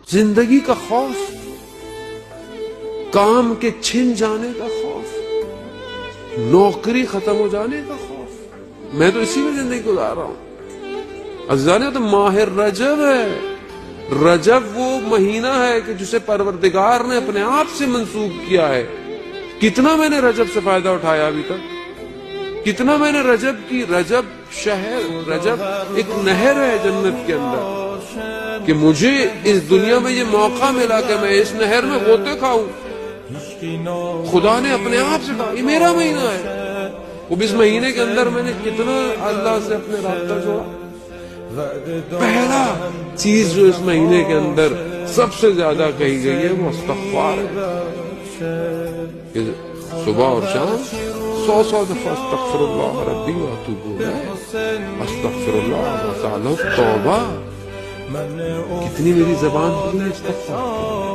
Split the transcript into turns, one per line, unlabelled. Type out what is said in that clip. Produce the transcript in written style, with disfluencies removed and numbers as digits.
زندگی کا خوف، کام کے چھن جانے کا خوف، نوکری ختم ہو جانے کا خوف. میں تو اسی میں زندگی گزار رہا ہوں. عزیزان تو ماہ رجب ہے. رجب وہ مہینہ ہے کہ جسے پروردگار نے اپنے آپ سے منسوب کیا ہے. کتنا میں نے رجب سے فائدہ اٹھایا ابھی تک، کتنا میں نے رجب کی. رجب شہر، رجب ایک نہر ہے جنت کے اندر، کہ مجھے اس دنیا میں یہ موقع ملا کہ میں اس نہر میں غوطے کھاؤں. خدا نے اپنے آپ سے کہا یہ میرا مہینہ ہے. وہ اس مہینے کے اندر میں نے کتنا اللہ سے اپنے رابطہ جوڑا. پہلا چیز جو اس مہینے کے اندر سب سے زیادہ کہی گئی ہے وہ استغفار ہے. صبح اور شام 100 دفعہ استغفر اللہ ربی واتوب الیہ، استغفر اللہ وتعالی توبہ. کتنی میری زبان پر استغفار.